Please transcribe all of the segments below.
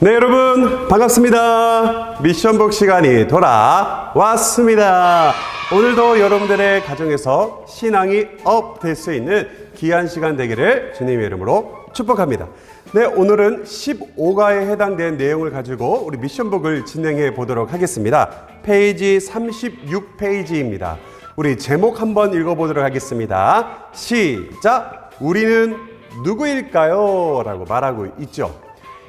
네, 여러분 반갑습니다. 미션북 시간이 돌아왔습니다. 오늘도 여러분들의 가정에서 신앙이 업 될 수 있는 귀한 시간 되기를 주님의 이름으로 축복합니다. 네, 오늘은 15가에 해당된 내용을 가지고 우리 미션북을 진행해 보도록 하겠습니다. 페이지 36페이지입니다. 우리 제목 한번 읽어보도록 하겠습니다. 시작! 우리는 누구일까요? 라고 말하고 있죠.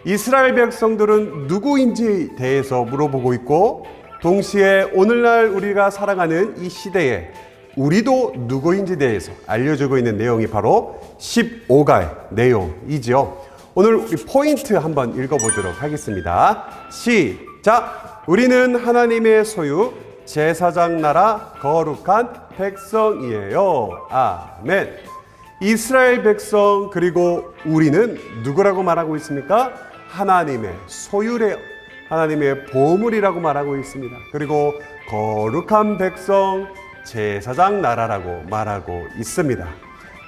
이스라엘 백성들은 누구인지 대해서 물어보고 있고, 동시에 오늘날 우리가 살아가는 이 시대에 우리도 누구인지 대해서 알려주고 있는 내용이 바로 15가의 내용이죠. 오늘 우리 포인트 한번 읽어보도록 하겠습니다. 시작! 우리는 하나님의 소유, 제사장 나라, 거룩한 백성이에요. 아멘. 이스라엘 백성 그리고 우리는 누구라고 말하고 있습니까? 하나님의 소유래요. 하나님의 보물이라고 말하고 있습니다. 그리고 거룩한 백성, 제사장 나라라고 말하고 있습니다.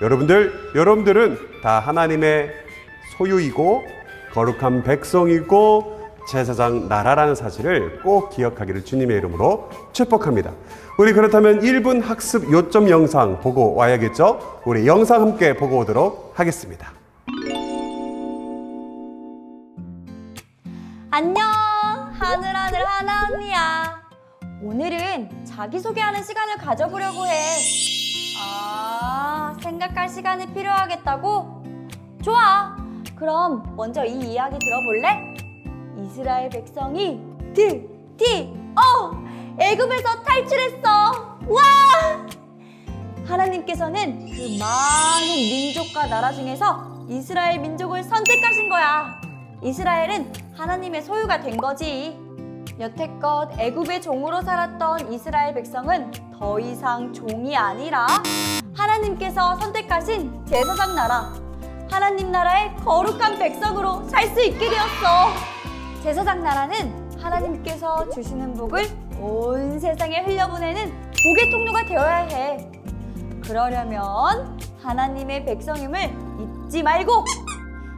여러분들은 다 하나님의 소유이고 거룩한 백성이고 제사장 나라라는 사실을 꼭 기억하기를 주님의 이름으로 축복합니다. 우리 그렇다면 1분 학습 요점 영상 보고 와야겠죠? 우리 영상 함께 보고 오도록 하겠습니다. 안녕, 하늘하늘 하나언니야. 오늘은 자기소개하는 시간을 가져보려고 해. 생각할 시간이 필요하겠다고? 좋아, 그럼 먼저 이 이야기 들어볼래? 이스라엘 백성이 애굽에서 탈출했어. 와! 하나님께서는 그 많은 민족과 나라 중에서 이스라엘 민족을 선택하신 거야. 이스라엘은 하나님의 소유가 된 거지. 여태껏 애굽의 종으로 살았던 이스라엘 백성은 더 이상 종이 아니라 하나님께서 선택하신 제사장 나라, 하나님 나라의 거룩한 백성으로 살 수 있게 되었어. 제사장 나라는 하나님께서 주시는 복을 온 세상에 흘려보내는 복의 통로가 되어야 해. 그러려면 하나님의 백성임을 잊지 말고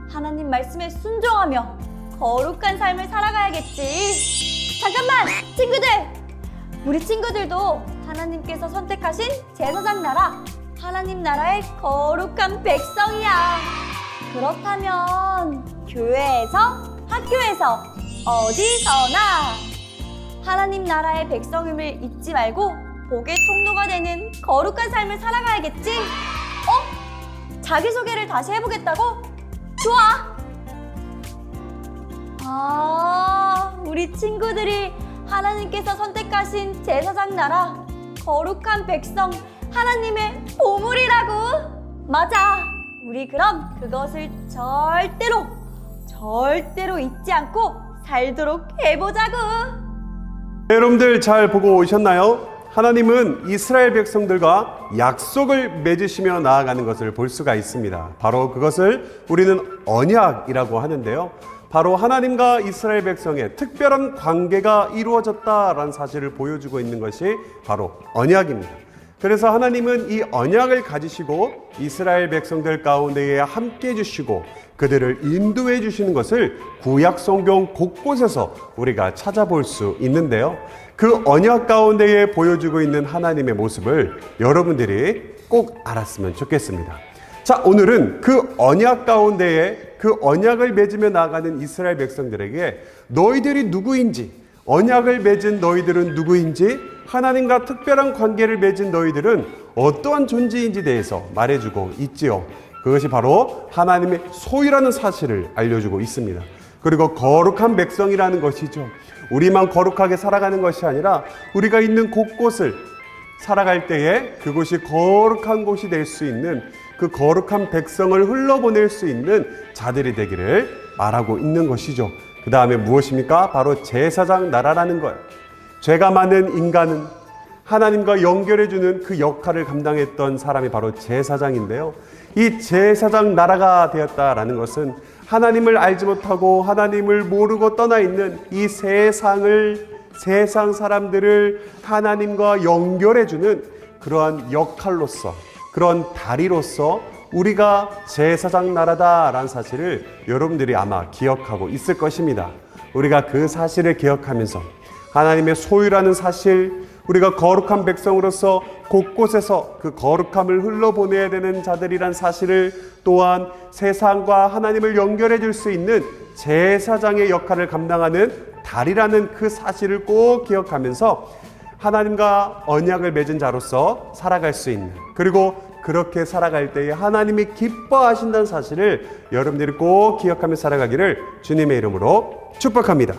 하나님 말씀에 순종하며 거룩한 삶을 살아가야겠지. 잠깐만, 친구들! 우리 친구들도 하나님께서 선택하신 제사장 나라, 하나님 나라의 거룩한 백성이야. 그렇다면 교회에서, 학교에서, 어디서나 하나님 나라의 백성임을 잊지 말고 복의 통로가 되는 거룩한 삶을 살아가야겠지? 자기소개를 다시 해보겠다고? 좋아! 우리 친구들이 하나님께서 선택하신 제사장 나라, 거룩한 백성, 하나님의 보물이라고? 맞아! 우리 그럼 그것을 절대로 잊지 않고 살도록 해보자고! 여러분들 잘 보고 오셨나요? 하나님은 이스라엘 백성들과 약속을 맺으시며 나아가는 것을 볼 수가 있습니다. 바로 그것을 우리는 언약이라고 하는데요. 바로 하나님과 이스라엘 백성의 특별한 관계가 이루어졌다라는 사실을 보여주고 있는 것이 바로 언약입니다. 그래서 하나님은 이 언약을 가지시고 이스라엘 백성들 가운데에 함께 해주시고 그들을 인도해 주시는 것을 구약 성경 곳곳에서 우리가 찾아볼 수 있는데요. 그 언약 가운데에 보여주고 있는 하나님의 모습을 여러분들이 꼭 알았으면 좋겠습니다. 자, 오늘은 그 언약 가운데에 그 언약을 맺으며 나아가는 이스라엘 백성들에게 너희들이 누구인지, 언약을 맺은 너희들은 누구인지, 하나님과 특별한 관계를 맺은 너희들은 어떠한 존재인지 대해서 말해주고 있지요. 그것이 바로 하나님의 소유라는 사실을 알려주고 있습니다. 그리고 거룩한 백성이라는 것이죠. 우리만 거룩하게 살아가는 것이 아니라 우리가 있는 곳곳을 살아갈 때에 그곳이 거룩한 곳이 될 수 있는, 그 거룩한 백성을 흘러보낼 수 있는 자들이 되기를 말하고 있는 것이죠. 그 다음에 무엇입니까? 바로 제사장 나라라는 거예요. 죄가 많은 인간은 하나님과 연결해주는 그 역할을 감당했던 사람이 바로 제사장인데요. 이 제사장 나라가 되었다라는 것은 하나님을 알지 못하고 하나님을 모르고 떠나 있는 이 세상 사람들을 하나님과 연결해주는 그러한 역할로서, 그런 다리로서 우리가 제사장 나라다라는 사실을 여러분들이 아마 기억하고 있을 것입니다. 우리가 그 사실을 기억하면서 하나님의 소유라는 사실, 우리가 거룩한 백성으로서 곳곳에서 그 거룩함을 흘러보내야 되는 자들이란 사실을, 또한 세상과 하나님을 연결해 줄 수 있는 제사장의 역할을 감당하는 달이라는 그 사실을 꼭 기억하면서 하나님과 언약을 맺은 자로서 살아갈 수 있는, 그리고 그렇게 살아갈 때에 하나님이 기뻐하신다는 사실을 여러분들이 꼭 기억하며 살아가기를 주님의 이름으로 축복합니다.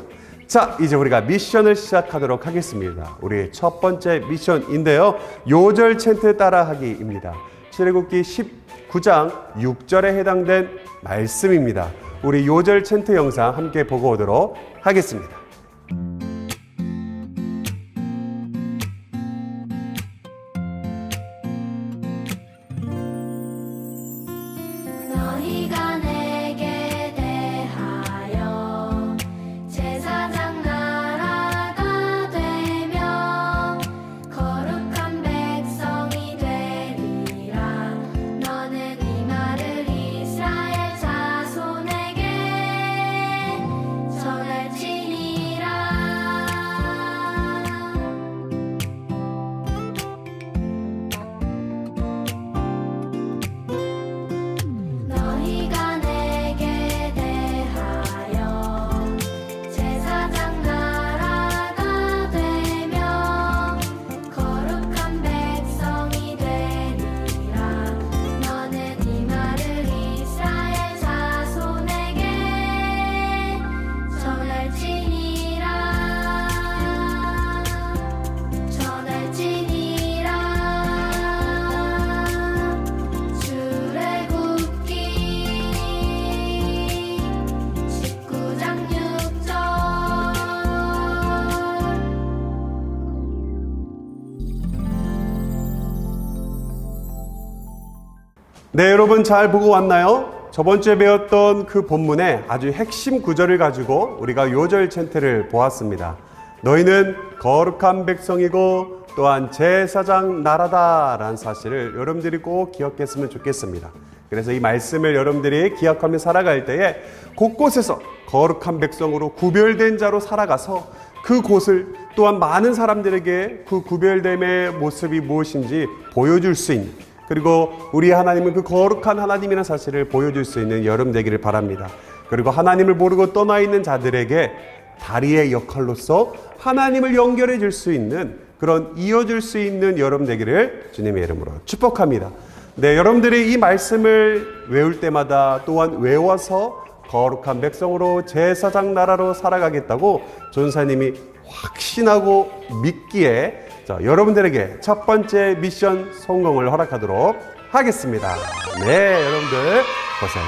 자, 이제 우리가 미션을 시작하도록 하겠습니다. 우리의 첫 번째 미션인데요, 요절 챈트 따라하기입니다. 출애굽기 19장 6절에 해당된 말씀입니다. 우리 요절 챈트 영상 함께 보고 오도록 하겠습니다. 너희가 내게 대하여 제사장 나라가 되며 거룩한 백성이 되리라. 너는 이 말을 이스라엘 자손에게 전할지니라. 너희가 내게 대하여 제사장 나라가 되며 거룩한 백성이 되리라. 너는 이 말을 이스라엘 자손에게 전할지니라. 출애굽기 19장 6절. 네, 여러분 잘 보고 왔나요? 저번 주에 배웠던 그 본문의 아주 핵심 구절을 가지고 우리가 요절 챈트를 보았습니다. 너희는 거룩한 백성이고 또한 제사장 나라다라는 사실을 여러분들이 꼭 기억했으면 좋겠습니다. 그래서 이 말씀을 여러분들이 기억하며 살아갈 때에 곳곳에서 거룩한 백성으로 구별된 자로 살아가서 그 곳을 또한 많은 사람들에게 그 구별됨의 모습이 무엇인지 보여줄 수 있는, 그리고 우리 하나님은 그 거룩한 하나님이라는 사실을 보여줄 수 있는 여러분 되기를 바랍니다. 그리고 하나님을 모르고 떠나 있는 자들에게 다리의 역할로서 하나님을 연결해 줄 수 있는, 그런 이어줄 수 있는 여러분 되기를 주님의 이름으로 축복합니다. 네, 여러분들이 이 말씀을 외울 때마다 또한 외워서 거룩한 백성으로 제사장 나라로 살아가겠다고 전사님이 확신하고 믿기에, 자, 여러분들에게 첫 번째 미션 성공을 허락하도록 하겠습니다. 네, 여러분들 고생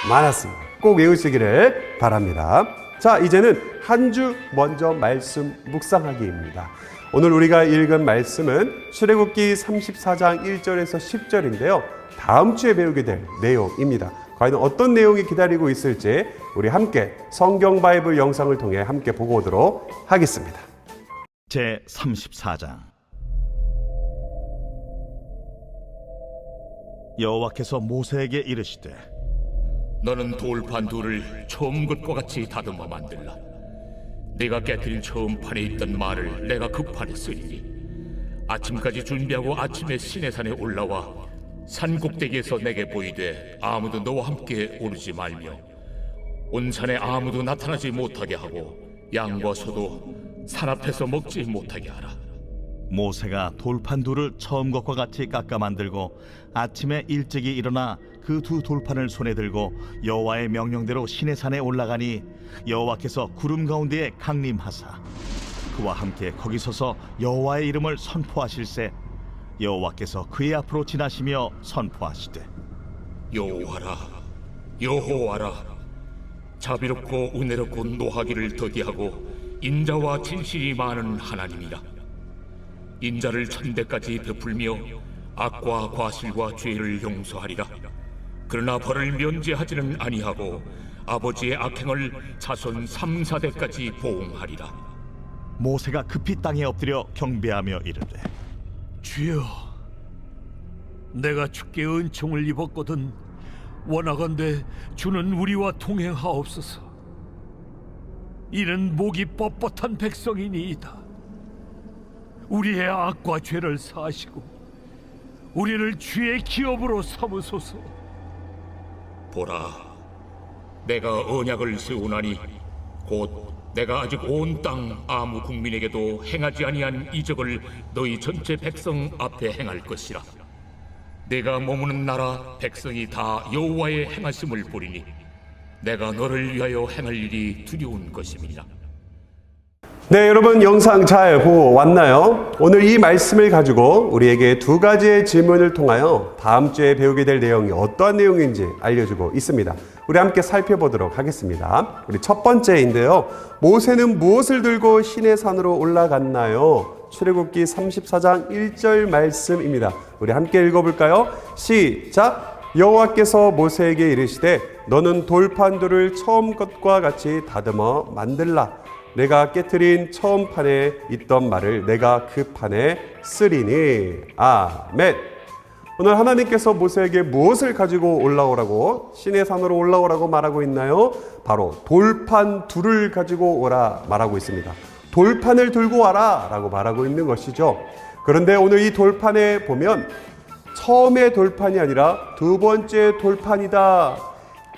많았습니다. 꼭 외우시기를 바랍니다. 자, 이제는 한 주 먼저 말씀 묵상하기입니다. 오늘 우리가 읽은 말씀은 출애굽기 34장 1절에서 10절인데요. 다음 주에 배우게 될 내용입니다. 과연 어떤 내용이 기다리고 있을지 우리 함께 성경 바이블 영상을 통해 함께 보고 오도록 하겠습니다. 제 34장. 여호와께서 모세에게 이르시되 너는 돌판 둘을 처음 것과 같이 다듬어 만들라. 네가 깨뜨린 처음 판에 있던 말을 내가 그 판에 쓰리니 아침까지 준비하고 아침에 시내산에 올라와 산 꼭대기에서 내게 보이되 아무도 너와 함께 오르지 말며 온 산에 아무도 나타나지 못하게 하고 양과 소도 산 앞에서 먹지 못하게 하라. 모세가 돌판 둘을 처음 것과 같이 깎아 만들고 아침에 일찍이 일어나 그 두 돌판을 손에 들고 여호와의 명령대로 시내산에 올라가니 여호와께서 구름 가운데에 강림하사 그와 함께 거기 서서 여호와의 이름을 선포하실세 여호와께서 그의 앞으로 지나시며 선포하시되 여호와라 여호와라 자비롭고 은혜롭고 노하기를 더디하고 인자와 진실이 많은 하나님이라. 인자를 천대까지 베풀며 악과 과실과 죄를 용서하리라. 그러나 벌을 면제하지는 아니하고 아버지의 악행을 자손 3, 4대까지 보응하리라. 모세가 급히 땅에 엎드려 경배하며 이르되 주여, 내가 주께 은총을 입었거든 원하건대 주는 우리와 동행하옵소서. 이는 목이 뻣뻣한 백성이니이다. 우리의 악과 죄를 사하시고 우리를 주의 기업으로 삼으소서. 보라, 내가 언약을 세우나니 곧 내가 아직 온 땅 아무 국민에게도 행하지 아니한 이적을 너희 전체 백성 앞에 행할 것이라. 내가 머무는 나라 백성이 다 여호와의 행하심을 보리니 내가 너를 위하여 행할 일이 두려운 것임이니라. 네, 여러분 영상 잘 보고 왔나요? 오늘 이 말씀을 가지고 우리에게 두 가지의 질문을 통하여 다음 주에 배우게 될 내용이 어떠한 내용인지 알려주고 있습니다. 우리 함께 살펴보도록 하겠습니다. 우리 첫 번째인데요. 모세는 무엇을 들고 시내 산으로 올라갔나요? 출애굽기 34장 1절 말씀입니다. 우리 함께 읽어볼까요? 시작! 여호와께서 모세에게 이르시되 너는 돌판들을 처음 것과 같이 다듬어 만들라. 내가 깨트린 처음 판에 있던 말을 내가 그 판에 쓰리니. 아멘. 오늘 하나님께서 모세에게 무엇을 가지고 올라오라고, 시내산으로 올라오라고 말하고 있나요? 바로 돌판 둘을 가지고 오라 말하고 있습니다. 돌판을 들고 와라 라고 말하고 있는 것이죠. 그런데 오늘 이 돌판에 보면 처음의 돌판이 아니라 두 번째 돌판이다.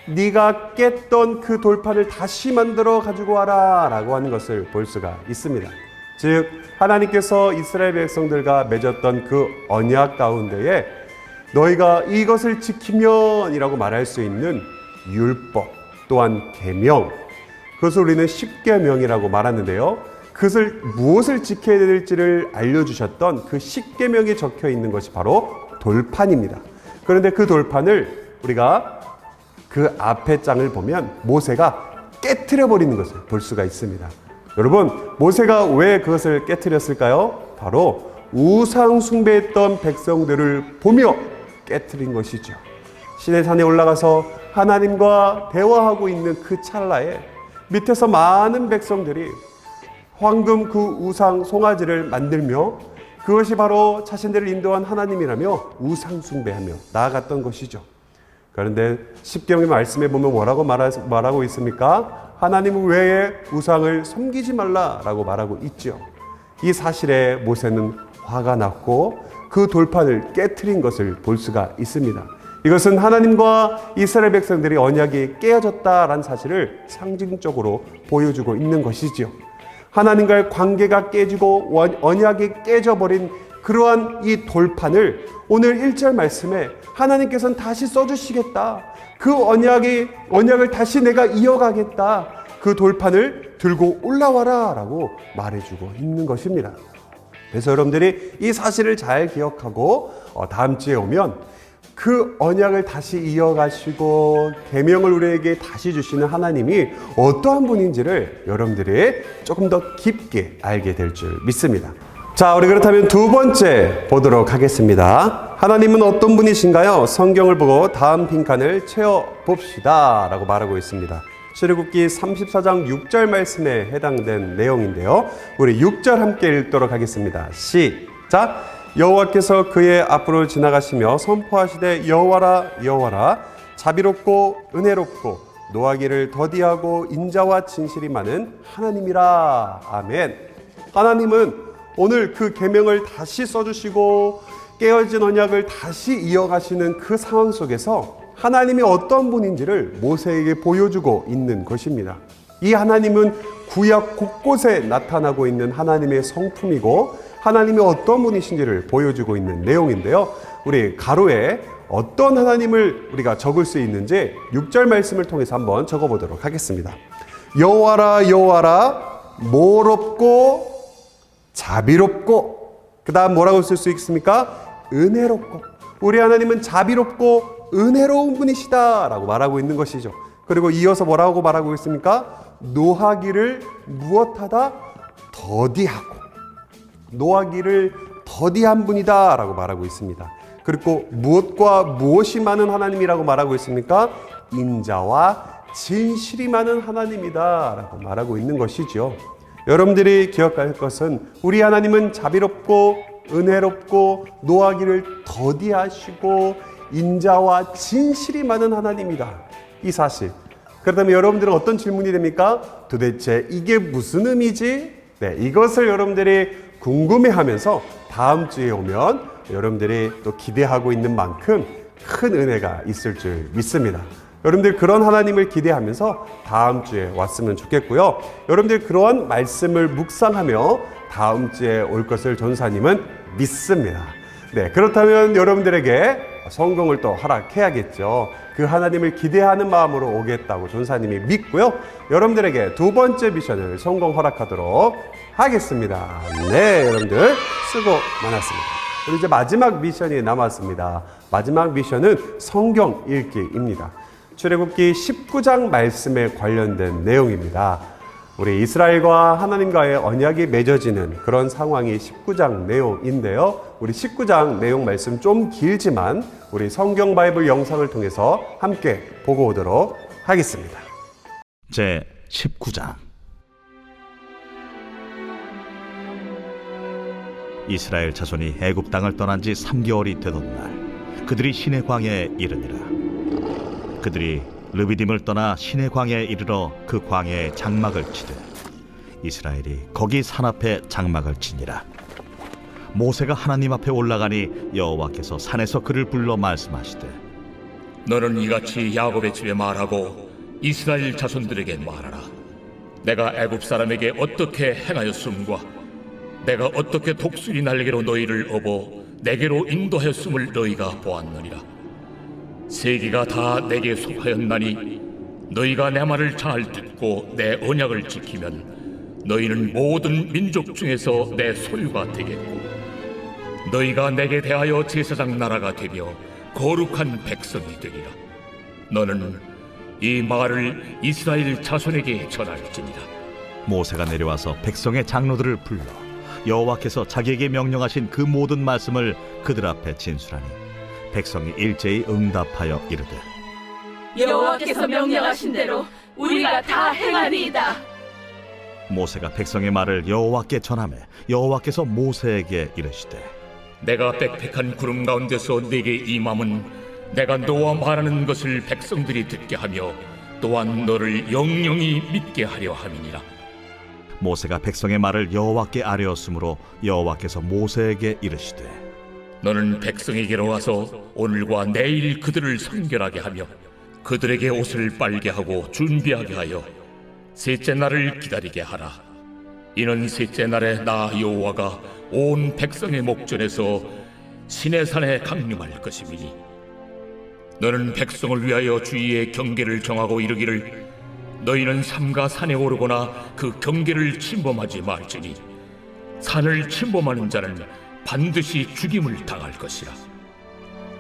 네가 깼던 그 돌판을 다시 만들어 가지고 와라 라고 하는 것을 볼 수가 있습니다. 즉 하나님께서 이스라엘 백성들과 맺었던 그 언약 가운데에 너희가 이것을 지키면 이라고 말할 수 있는 율법 또한 계명, 그것을 우리는 십계명이라고 말하는데요. 그것을 무엇을 지켜야 될지를 알려주셨던 그 십계명이 적혀 있는 것이 바로 돌판입니다. 그런데 그 돌판을 우리가 그 앞에 장을 보면 모세가 깨트려 버리는 것을 볼 수가 있습니다. 여러분, 모세가 왜 그것을 깨트렸을까요? 바로 우상 숭배했던 백성들을 보며 깨트린 것이죠. 시내산에 올라가서 하나님과 대화하고 있는 그 찰나에 밑에서 많은 백성들이 황금 그 우상 송아지를 만들며 그것이 바로 자신들을 인도한 하나님이라며 우상 숭배하며 나아갔던 것이죠. 그런데 십계명의 말씀에 보면 뭐라고 말하고 있습니까? 하나님 외에 우상을 섬기지 말라라고 말하고 있죠. 이 사실에 모세는 화가 났고 그 돌판을 깨트린 것을 볼 수가 있습니다. 이것은 하나님과 이스라엘 백성들이 언약이 깨어졌다라는 사실을 상징적으로 보여주고 있는 것이죠. 하나님과의 관계가 깨지고 언약이 깨져버린 그러한 이 돌판을 오늘 1절 말씀에 하나님께서는 다시 써주시겠다. 그 언약을 다시 내가 이어가겠다. 그 돌판을 들고 올라와라 라고 말해주고 있는 것입니다. 그래서 여러분들이 이 사실을 잘 기억하고 다음 주에 오면 그 언약을 다시 이어가시고 계명을 우리에게 다시 주시는 하나님이 어떠한 분인지를 여러분들이 조금 더 깊게 알게 될 줄 믿습니다. 자, 우리 그렇다면 두 번째 보도록 하겠습니다. 하나님은 어떤 분이신가요? 성경을 보고 다음 빈칸을 채워봅시다 라고 말하고 있습니다. 출애굽기 34장 6절 말씀에 해당된 내용인데요. 우리 6절 함께 읽도록 하겠습니다. 시작! 여호와께서 그의 앞으로 지나가시며 선포하시되 여호와라 여호와라 자비롭고 은혜롭고 노하기를 더디하고 인자와 진실이 많은 하나님이라. 아멘. 하나님은 오늘 그 계명을 다시 써주시고 깨어진 언약을 다시 이어가시는 그 상황 속에서 하나님이 어떤 분인지를 모세에게 보여주고 있는 것입니다. 이 하나님은 구약 곳곳에 나타나고 있는 하나님의 성품이고 하나님이 어떤 분이신지를 보여주고 있는 내용인데요. 우리 가로에 어떤 하나님을 우리가 적을 수 있는지 6절 말씀을 통해서 한번 적어보도록 하겠습니다. 여호와라 여호와라 모롭고 자비롭고, 그 다음 뭐라고 쓸 수 있습니까? 은혜롭고. 우리 하나님은 자비롭고 은혜로운 분이시다 라고 말하고 있는 것이죠. 그리고 이어서 뭐라고 말하고 있습니까? 노하기를 무엇하다? 더디하고. 노하기를 더디한 분이다 라고 말하고 있습니다. 그리고 무엇과 무엇이 많은 하나님이라고 말하고 있습니까? 인자와 진실이 많은 하나님이다 라고 말하고 있는 것이죠. 여러분들이 기억할 것은 우리 하나님은 자비롭고 은혜롭고 노하기를 더디하시고 인자와 진실이 많은 하나님이다. 이 사실. 그렇다면 여러분들은 어떤 질문이 됩니까? 도대체 이게 무슨 의미지? 네, 이것을 여러분들이 궁금해하면서 다음 주에 오면 여러분들이 또 기대하고 있는 만큼 큰 은혜가 있을 줄 믿습니다. 여러분들 그런 하나님을 기대하면서 다음 주에 왔으면 좋겠고요. 여러분들 그러한 말씀을 묵상하며 다음 주에 올 것을 전사님은 믿습니다. 네, 그렇다면 여러분들에게 성공을 또 허락해야겠죠. 그 하나님을 기대하는 마음으로 오겠다고 전사님이 믿고요. 여러분들에게 두 번째 미션을 성공 허락하도록 하겠습니다. 네, 여러분들 수고 많았습니다. 그리고 이제 마지막 미션이 남았습니다. 마지막 미션은 성경 읽기입니다. 출애굽기 19장 말씀에 관련된 내용입니다. 우리 이스라엘과 하나님과의 언약이 맺어지는 그런 상황이 19장 내용인데요. 우리 19장 내용 말씀 좀 길지만 우리 성경 바이블 영상을 통해서 함께 보고 오도록 하겠습니다. 제 19장. 이스라엘 자손이 애굽 땅을 떠난 지 3개월이 되던 날 그들이 시내 광야에 이르니라. 그들이 르비딤을 떠나 시내 광야에 이르러 그 광야에 장막을 치되 이스라엘이 거기 산 앞에 장막을 치니라. 모세가 하나님 앞에 올라가니 여호와께서 산에서 그를 불러 말씀하시되 너는 이같이 야곱의 집에 말하고 이스라엘 자손들에게 말하라. 내가 애굽 사람에게 어떻게 행하였음과 내가 어떻게 독수리 날개로 너희를 업어 내게로 인도하였음을 너희가 보았느니라. 세계가 다 내게 속하였나니 너희가 내 말을 잘 듣고 내 언약을 지키면 너희는 모든 민족 중에서 내 소유가 되겠고 너희가 내게 대하여 제사장 나라가 되며 거룩한 백성이 되리라. 너는 이 말을 이스라엘 자손에게 전할지니라. 모세가 내려와서 백성의 장로들을 불러 여호와께서 자기에게 명령하신 그 모든 말씀을 그들 앞에 진술하니 백성이 일제히 응답하여 이르되 여호와께서 명령하신 대로 우리가 다 행하리이다. 모세가 백성의 말을 여호와께 전하매 여호와께서 모세에게 이르시되 내가 빽빽한 구름 가운데서 네게 임함은 내가 너와 말하는 것을 백성들이 듣게 하며 또한 너를 영영히 믿게 하려 함이니라. 모세가 백성의 말을 여호와께 아뢰었으므로 여호와께서 모세에게 이르시되 너는 백성에게로 와서 오늘과 내일 그들을 성결하게 하며 그들에게 옷을 빨게 하고 준비하게 하여 셋째 날을 기다리게 하라. 이는 셋째 날에 나 여호와가 온 백성의 목전에서 시내산에 강림할 것임이니 너는 백성을 위하여 주위의 경계를 정하고 이르기를 너희는 삼가 산에 오르거나 그 경계를 침범하지 말지니 산을 침범하는 자는 반드시 죽임을 당할 것이라.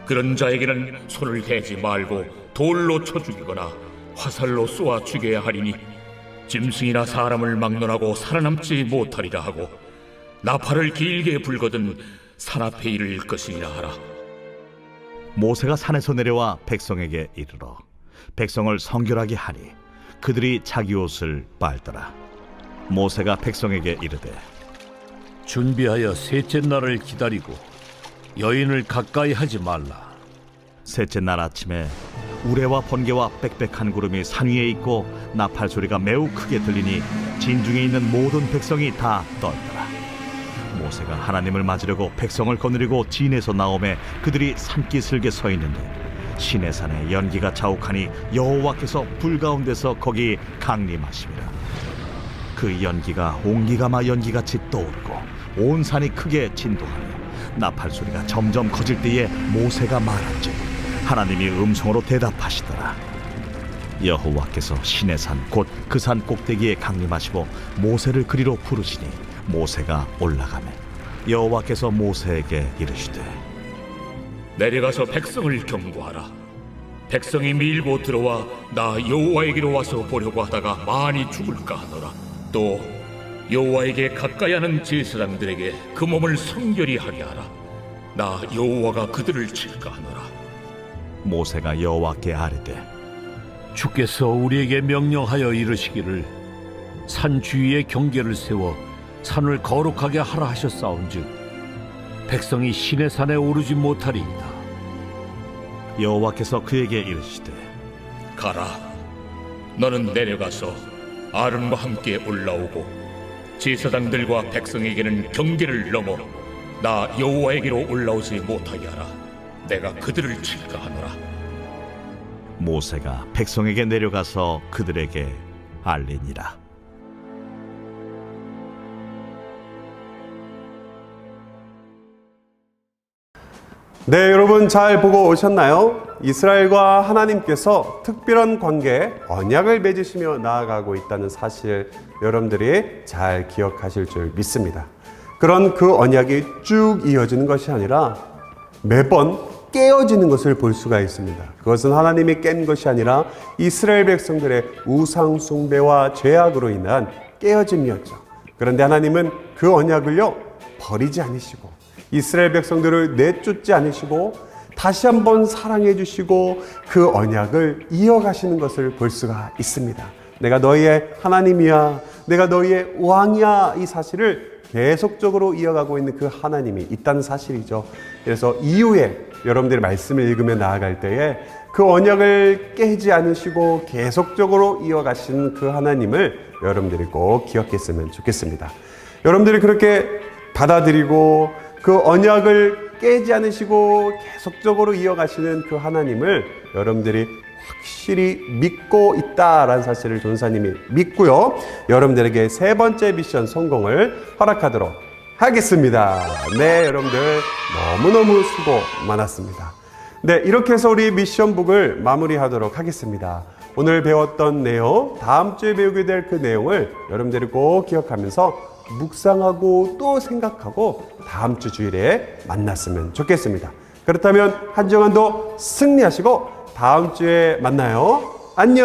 그런 자에게는 손을 대지 말고 돌로 쳐 죽이거나 화살로 쏘아 죽여야 하리니 짐승이나 사람을 막론하고 살아남지 못하리라 하고 나팔을 길게 불거든 산 앞에 이를 것이니라 하라. 모세가 산에서 내려와 백성에게 이르러 백성을 성결하게 하니 그들이 자기 옷을 빨더라. 모세가 백성에게 이르되 준비하여 셋째 날을 기다리고 여인을 가까이 하지 말라. 셋째 날 아침에 우레와 번개와 빽빽한 구름이 산 위에 있고 나팔 소리가 매우 크게 들리니 진중에 있는 모든 백성이 다 떨더라. 모세가 하나님을 맞으려고 백성을 거느리고 진에서 나오매 그들이 산기슭에 서 있는데 시내산에 연기가 자욱하니 여호와께서 불 가운데서 거기 강림하심이라. 그 연기가 옹기가마 연기같이 떠오르고 온 산이 크게 진동하며 나팔 소리가 점점 커질 때에 모세가 말한즉 하나님이 음성으로 대답하시더라. 여호와께서 시내산 곧 그 산 꼭대기에 강림하시고 모세를 그리로 부르시니 모세가 올라가매 여호와께서 모세에게 이르시되 내려가서 백성을 경고하라. 백성이 밀고 들어와 나 여호와에게로 와서 보려고 하다가 많이 죽을까 하노라. 또 여호와에게 가까이 하는 제사장들에게 그 몸을 성결히 하게 하라. 나 여호와가 그들을 칠까 하노라. 모세가 여호와께 아뢰되 주께서 우리에게 명령하여 이르시기를 산 주위에 경계를 세워 산을 거룩하게 하라 하셨사온즉 백성이 시내산에 오르지 못하리이다. 여호와께서 그에게 이르시되 가라. 너는 내려가서 아론과 함께 올라오고 제사장들과 백성에게는 경계를 넘어 나 여호와에게로 올라오지 못하게 하라. 내가 그들을 칠까 하노라. 모세가 백성에게 내려가서 그들에게 알리니라. 네, 여러분 잘 보고 오셨나요? 이스라엘과 하나님께서 특별한 관계, 언약을 맺으시며 나아가고 있다는 사실 여러분들이 잘 기억하실 줄 믿습니다. 그런 그 언약이 쭉 이어지는 것이 아니라 매번 깨어지는 것을 볼 수가 있습니다. 그것은 하나님이 깬 것이 아니라 이스라엘 백성들의 우상 숭배와 죄악으로 인한 깨어짐이었죠. 그런데 하나님은 그 언약을요 버리지 않으시고 이스라엘 백성들을 내쫓지 않으시고 다시 한번 사랑해 주시고 그 언약을 이어가시는 것을 볼 수가 있습니다. 내가 너희의 하나님이야, 내가 너희의 왕이야, 이 사실을 계속적으로 이어가고 있는 그 하나님이 있다는 사실이죠. 그래서 이후에 여러분들이 말씀을 읽으며 나아갈 때에 그 언약을 깨지 않으시고 계속적으로 이어가시는 그 하나님을 여러분들이 꼭 기억했으면 좋겠습니다. 여러분들이 그렇게 받아들이고 그 언약을 깨지 않으시고 계속적으로 이어가시는 그 하나님을 여러분들이 확실히 믿고 있다라는 사실을 전사님이 믿고요. 여러분들에게 세 번째 미션 성공을 허락하도록 하겠습니다. 네, 여러분들 너무너무 수고 많았습니다. 네, 이렇게 해서 우리 미션북을 마무리하도록 하겠습니다. 오늘 배웠던 내용, 다음 주에 배우게 될 그 내용을 여러분들이 꼭 기억하면서 묵상하고 또 생각하고 다음 주 주일에 만났으면 좋겠습니다. 그렇다면 한 주간도 승리하시고 다음 주에 만나요. 안녕.